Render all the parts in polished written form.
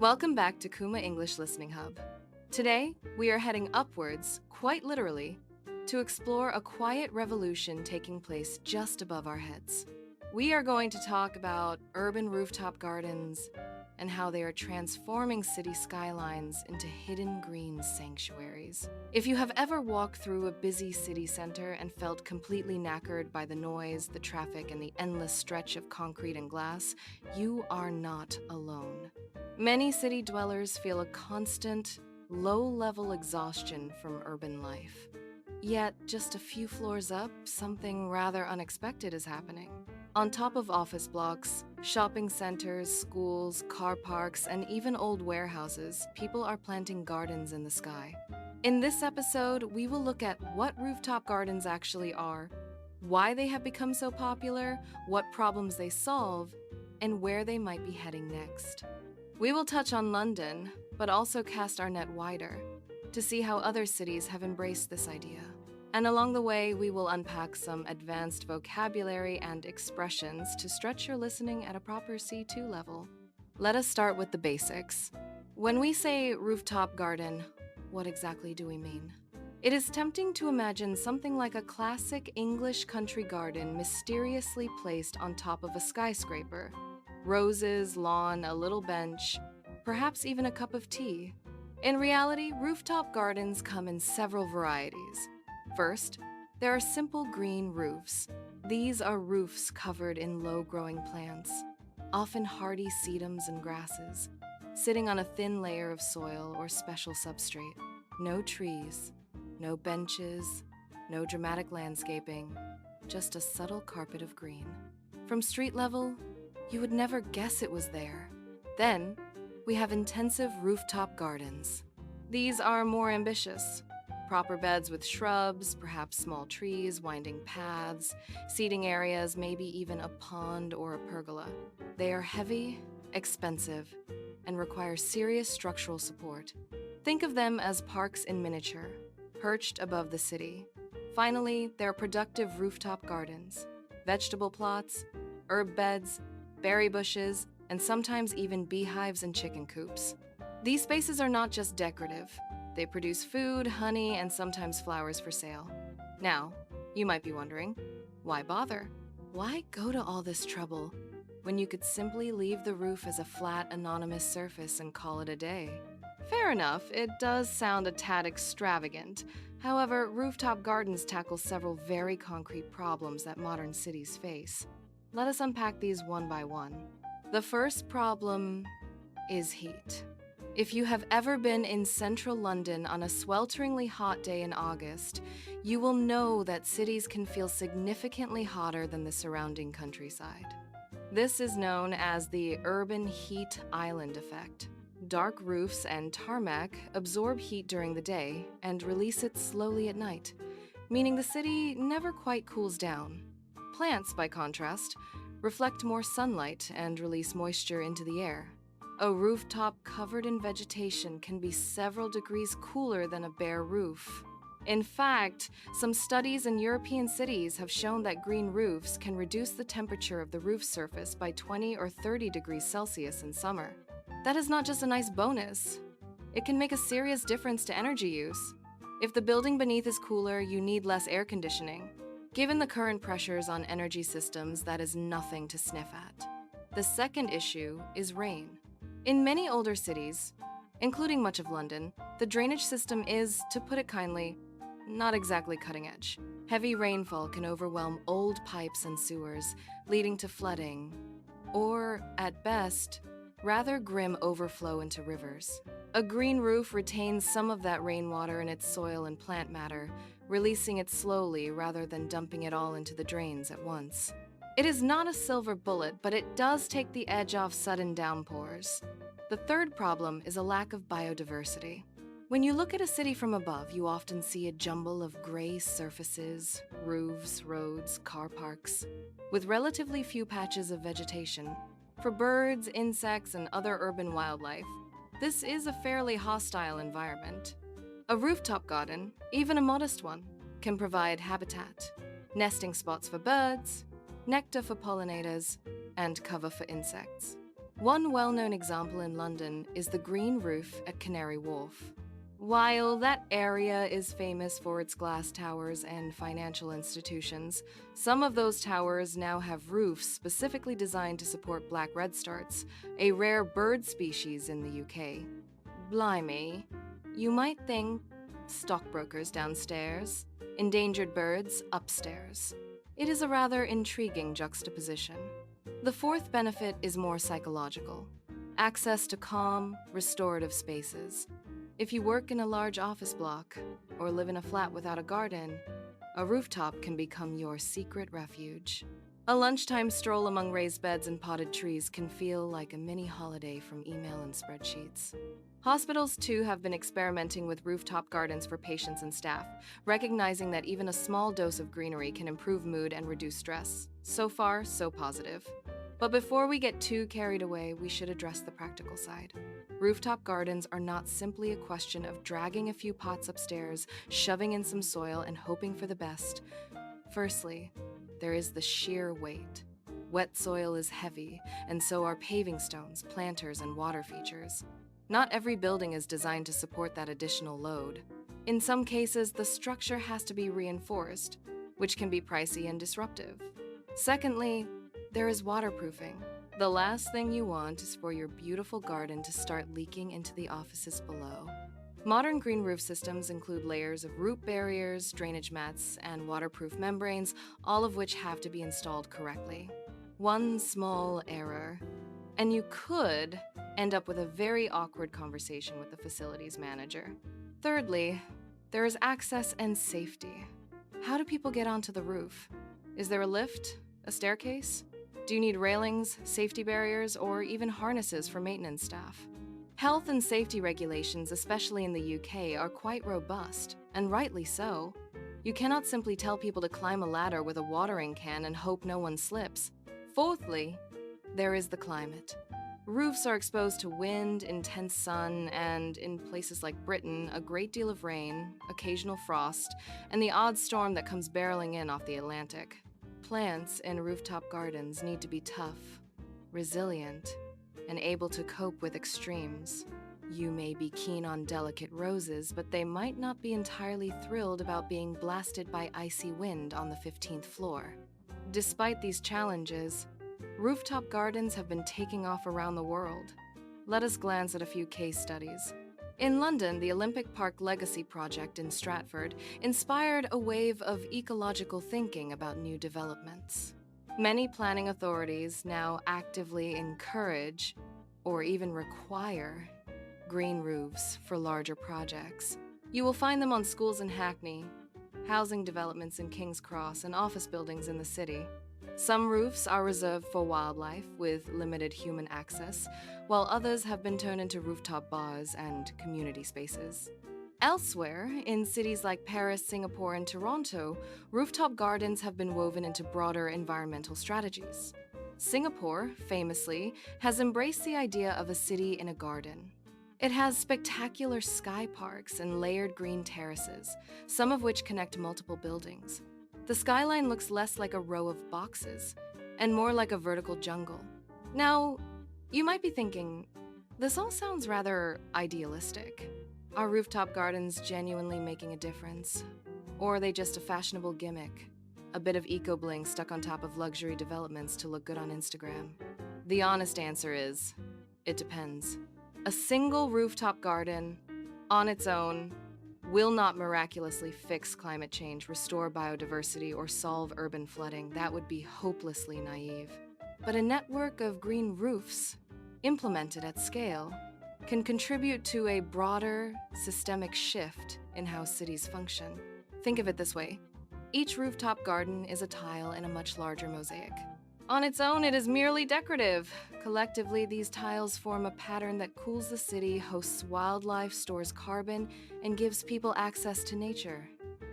Welcome back to Kuma English Listening Hub. Today, we are heading upwards, quite literally, to explore a quiet revolution taking place just above our heads. We are going to talk about urban rooftop gardens and how they are transforming city skylines into hidden green sanctuaries. If you have ever walked through a busy city center and felt completely knackered by the noise, the traffic, and the endless stretch of concrete and glass, you are not alone. Many city dwellers feel a constant, low-level exhaustion from urban life. Yet, just a few floors up, something rather unexpected is happening. On top of office blocks, shopping centers, schools, car parks, and even old warehouses, people are planting gardens in the sky. In this episode, we will look at what rooftop gardens actually are, why they have become so popular, what problems they solve, and where they might be heading next. We will touch on London, but also cast our net wider to see how other cities have embraced this idea. And along the way, we will unpack some advanced vocabulary and expressions to stretch your listening at a proper C2 level. Let us start with the basics. When we say rooftop garden, what exactly do we mean? It is tempting to imagine something like a classic English country garden mysteriously placed on top of a skyscraper. Roses, lawn, a little bench, perhaps even a cup of tea. In reality, rooftop gardens come in several varieties. First, there are simple green roofs. These are roofs covered in low-growing plants, often hardy sedums and grasses, sitting on a thin layer of soil or special substrate. No trees, no benches, no dramatic landscaping, just a subtle carpet of green. From street level, you would never guess it was there. Then, we have intensive rooftop gardens. These are more ambitious. Proper beds with shrubs, perhaps small trees, winding paths, seating areas, maybe even a pond or a pergola. They are heavy, expensive, and require serious structural support. Think of them as parks in miniature, perched above the city. Finally, there are productive rooftop gardens, vegetable plots, herb beds, berry bushes, and sometimes even beehives and chicken coops. These spaces are not just decorative. They produce food, honey, and sometimes flowers for sale. Now, you might be wondering, why bother? Why go to all this trouble when you could simply leave the roof as a flat, anonymous surface and call it a day? Fair enough, it does sound a tad extravagant. However, rooftop gardens tackle several very concrete problems that modern cities face. Let us unpack these one by one. The first problem is heat. If you have ever been in central London on a swelteringly hot day in August, you will know that cities can feel significantly hotter than the surrounding countryside. This is known as the urban heat island effect. Dark roofs and tarmac absorb heat during the day and release it slowly at night, meaning the city never quite cools down. Plants, by contrast, reflect more sunlight and release moisture into the air. A rooftop covered in vegetation can be several degrees cooler than a bare roof. In fact, some studies in European cities have shown that green roofs can reduce the temperature of the roof surface by 20 or 30 degrees Celsius in summer. That is not just a nice bonus. It can make a serious difference to energy use. If the building beneath is cooler, you need less air conditioning. Given the current pressures on energy systems, that is nothing to sniff at. The second issue is rain. In many older cities, including much of London, the drainage system is, to put it kindly, not exactly cutting edge. Heavy rainfall can overwhelm old pipes and sewers, leading to flooding, or, at best, rather grim overflow into rivers. A green roof retains some of that rainwater in its soil and plant matter, releasing it slowly rather than dumping it all into the drains at once. It is not a silver bullet, but it does take the edge off sudden downpours. The third problem is a lack of biodiversity. When you look at a city from above, you often see a jumble of gray surfaces, roofs, roads, car parks, with relatively few patches of vegetation. For birds, insects, and other urban wildlife, this is a fairly hostile environment. A rooftop garden, even a modest one, can provide habitat, nesting spots for birds, nectar for pollinators, and cover for insects. One well-known example in London is the Green Roof at Canary Wharf. While that area is famous for its glass towers and financial institutions, some of those towers now have roofs specifically designed to support black redstarts, a rare bird species in the UK. Blimey, you might think stockbrokers downstairs, endangered birds upstairs. It is a rather intriguing juxtaposition. The fourth benefit is more psychological: access to calm, restorative spaces. If you work in a large office block or live in a flat without a garden, a rooftop can become your secret refuge. A lunchtime stroll among raised beds and potted trees can feel like a mini holiday from email and spreadsheets. Hospitals, too, have been experimenting with rooftop gardens for patients and staff, recognizing that even a small dose of greenery can improve mood and reduce stress. So far, so positive. But before we get too carried away, we should address the practical side. Rooftop gardens are not simply a question of dragging a few pots upstairs, shoving in some soil, and hoping for the best. Firstly, there is the sheer weight. Wet soil is heavy, and so are paving stones, planters, and water features. Not every building is designed to support that additional load. In some cases, the structure has to be reinforced, which can be pricey and disruptive. Secondly, there is waterproofing. The last thing you want is for your beautiful garden to start leaking into the offices below. Modern green roof systems include layers of root barriers, drainage mats, and waterproof membranes, all of which have to be installed correctly. One small error, and you could end up with a very awkward conversation with the facilities manager. Thirdly, there is access and safety. How do people get onto the roof? Is there a lift? A staircase? Do you need railings, safety barriers, or even harnesses for maintenance staff? Health and safety regulations, especially in the UK, are quite robust, and rightly so. You cannot simply tell people to climb a ladder with a watering can and hope no one slips. Fourthly, there is the climate. Roofs are exposed to wind, intense sun, and, in places like Britain, a great deal of rain, occasional frost, and the odd storm that comes barreling in off the Atlantic. Plants in rooftop gardens need to be tough, resilient, and able to cope with extremes. You may be keen on delicate roses, but they might not be entirely thrilled about being blasted by icy wind on the 15th floor. Despite these challenges, rooftop gardens have been taking off around the world. Let us glance at a few case studies. In London, the Olympic Park Legacy Project in Stratford inspired a wave of ecological thinking about new developments. Many planning authorities now actively encourage, or even require, green roofs for larger projects. You will find them on schools in Hackney, housing developments in King's Cross, and office buildings in the city. Some roofs are reserved for wildlife with limited human access, while others have been turned into rooftop bars and community spaces. Elsewhere, in cities like Paris, Singapore, and Toronto, rooftop gardens have been woven into broader environmental strategies. Singapore, famously, has embraced the idea of a city in a garden. It has spectacular sky parks and layered green terraces, some of which connect multiple buildings. The skyline looks less like a row of boxes and more like a vertical jungle. Now, you might be thinking, this all sounds rather idealistic. Are rooftop gardens genuinely making a difference? Or are they just a fashionable gimmick? A bit of eco-bling stuck on top of luxury developments to look good on Instagram? The honest answer is, it depends. A single rooftop garden, on its own, will not miraculously fix climate change, restore biodiversity, or solve urban flooding. That would be hopelessly naive. But a network of green roofs, implemented at scale, can contribute to a broader, systemic shift in how cities function. Think of it this way. Each rooftop garden is a tile in a much larger mosaic. On its own, it is merely decorative. Collectively, these tiles form a pattern that cools the city, hosts wildlife, stores carbon, and gives people access to nature.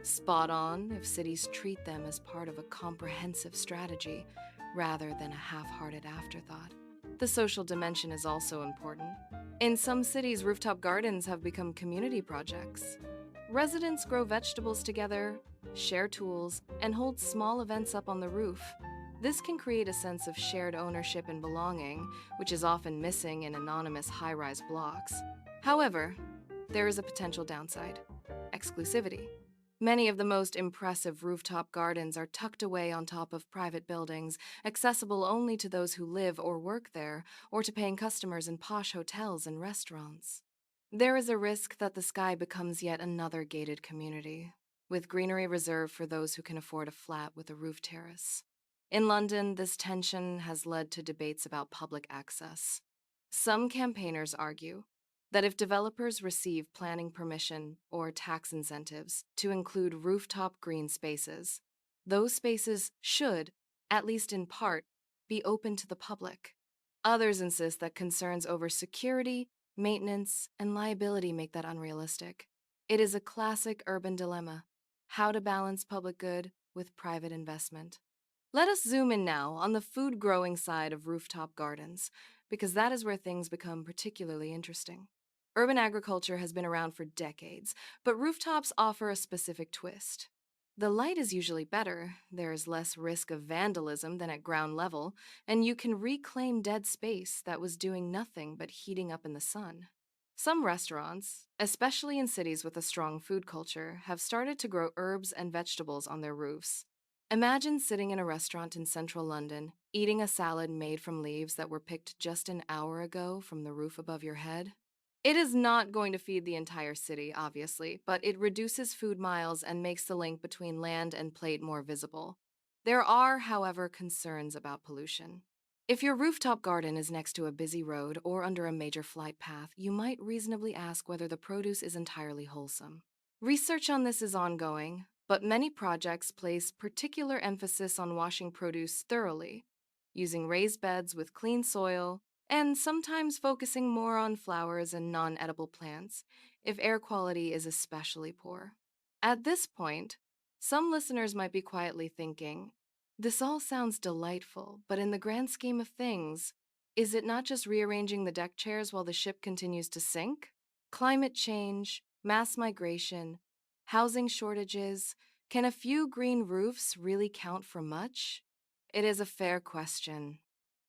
Spot on if cities treat them as part of a comprehensive strategy, rather than a half-hearted afterthought. The social dimension is also important. In some cities, rooftop gardens have become community projects. Residents grow vegetables together, share tools, and hold small events up on the roof. This can create a sense of shared ownership and belonging, which is often missing in anonymous high-rise blocks. However, there is a potential downside: exclusivity. Many of the most impressive rooftop gardens are tucked away on top of private buildings, accessible only to those who live or work there, or to paying customers in posh hotels and restaurants. There is a risk that the sky becomes yet another gated community, with greenery reserved for those who can afford a flat with a roof terrace. In London, this tension has led to debates about public access. Some campaigners argue that if developers receive planning permission or tax incentives to include rooftop green spaces, those spaces should, at least in part, be open to the public. Others insist that concerns over security, maintenance, and liability make that unrealistic. It is a classic urban dilemma: how to balance public good with private investment. Let us zoom in now on the food growing side of rooftop gardens, because that is where things become particularly interesting. Urban agriculture has been around for decades, but rooftops offer a specific twist. The light is usually better, there is less risk of vandalism than at ground level, and you can reclaim dead space that was doing nothing but heating up in the sun. Some restaurants, especially in cities with a strong food culture, have started to grow herbs and vegetables on their roofs. Imagine sitting in a restaurant in central London, eating a salad made from leaves that were picked just an hour ago from the roof above your head. It is not going to feed the entire city, obviously, but it reduces food miles and makes the link between land and plate more visible. There are, however, concerns about pollution. If your rooftop garden is next to a busy road or under a major flight path, you might reasonably ask whether the produce is entirely wholesome. Research on this is ongoing, but many projects place particular emphasis on washing produce thoroughly, using raised beds with clean soil, and sometimes focusing more on flowers and non-edible plants if air quality is especially poor. At this point, some listeners might be quietly thinking, this all sounds delightful, but in the grand scheme of things, is it not just rearranging the deck chairs while the ship continues to sink? Climate change, mass migration, housing shortages, can a few green roofs really count for much? It is a fair question,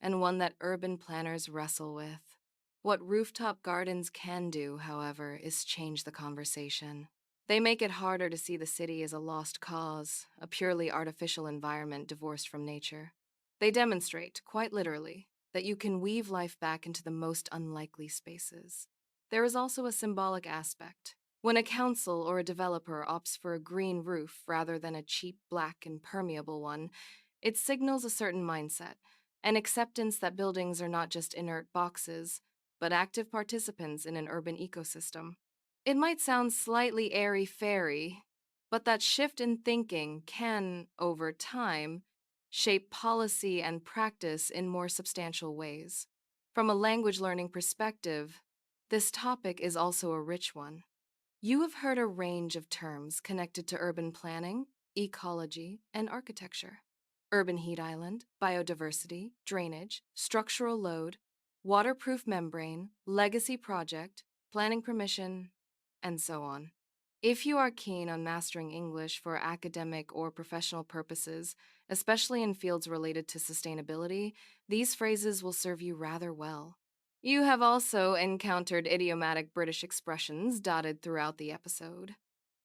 and one that urban planners wrestle with. What rooftop gardens can do, however, is change the conversation. They make it harder to see the city as a lost cause, a purely artificial environment divorced from nature. They demonstrate, quite literally, that you can weave life back into the most unlikely spaces. There is also a symbolic aspect. When a council or a developer opts for a green roof rather than a cheap black impermeable one, it signals a certain mindset, an acceptance that buildings are not just inert boxes, but active participants in an urban ecosystem. It might sound slightly airy-fairy, but that shift in thinking can, over time, shape policy and practice in more substantial ways. From a language learning perspective, this topic is also a rich one. You have heard a range of terms connected to urban planning, ecology, and architecture. Urban heat island, biodiversity, drainage, structural load, waterproof membrane, legacy project, planning permission, and so on. If you are keen on mastering English for academic or professional purposes, especially in fields related to sustainability, these phrases will serve you rather well. You have also encountered idiomatic British expressions dotted throughout the episode.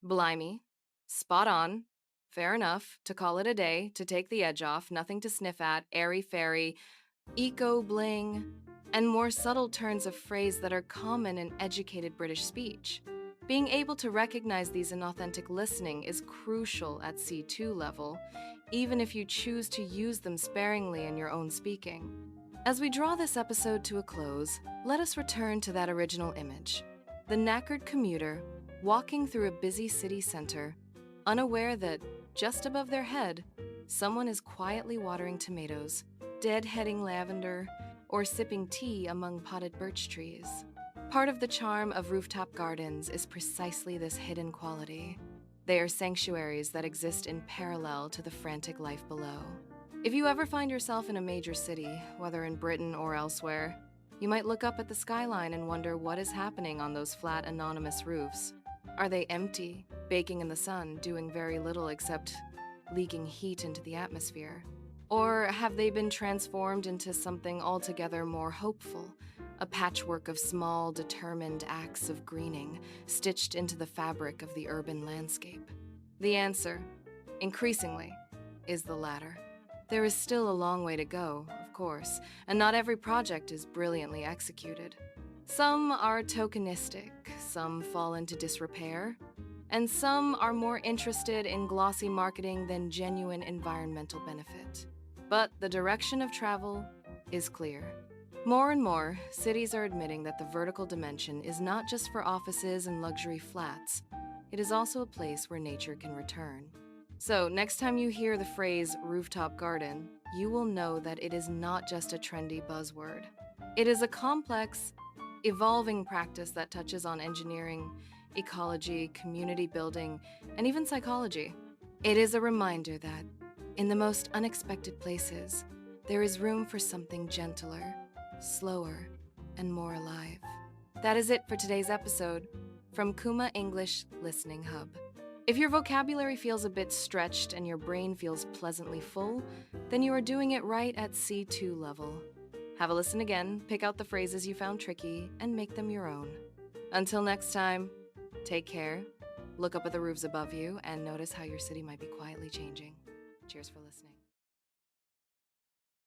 Blimey, spot on, fair enough, to call it a day, to take the edge off, nothing to sniff at, airy-fairy, eco-bling, and more subtle turns of phrase that are common in educated British speech. Being able to recognize these in authentic listening is crucial at C2 level, even if you choose to use them sparingly in your own speaking. As we draw this episode to a close, let us return to that original image. The knackered commuter walking through a busy city center, unaware that, just above their head, someone is quietly watering tomatoes, deadheading lavender, or sipping tea among potted birch trees. Part of the charm of rooftop gardens is precisely this hidden quality. They are sanctuaries that exist in parallel to the frantic life below. If you ever find yourself in a major city, whether in Britain or elsewhere, you might look up at the skyline and wonder what is happening on those flat, anonymous roofs. Are they empty, baking in the sun, doing very little except leaking heat into the atmosphere? Or have they been transformed into something altogether more hopeful, a patchwork of small, determined acts of greening stitched into the fabric of the urban landscape? The answer, increasingly, is the latter. There is still a long way to go, of course, and not every project is brilliantly executed. Some are tokenistic, some fall into disrepair, and some are more interested in glossy marketing than genuine environmental benefit. But the direction of travel is clear. More and more, cities are admitting that the vertical dimension is not just for offices and luxury flats. It is also a place where nature can return. So, next time you hear the phrase rooftop garden, you will know that it is not just a trendy buzzword. It is a complex, evolving practice that touches on engineering, ecology, community building, and even psychology. It is a reminder that, in the most unexpected places, there is room for something gentler, slower, and more alive. That is it for today's episode from Kuma English Listening Hub. If your vocabulary feels a bit stretched and your brain feels pleasantly full, then you are doing it right at C2 level. Have a listen again, pick out the phrases you found tricky, and make them your own. Until next time, take care, look up at the roofs above you, and notice how your city might be quietly changing. Cheers for listening.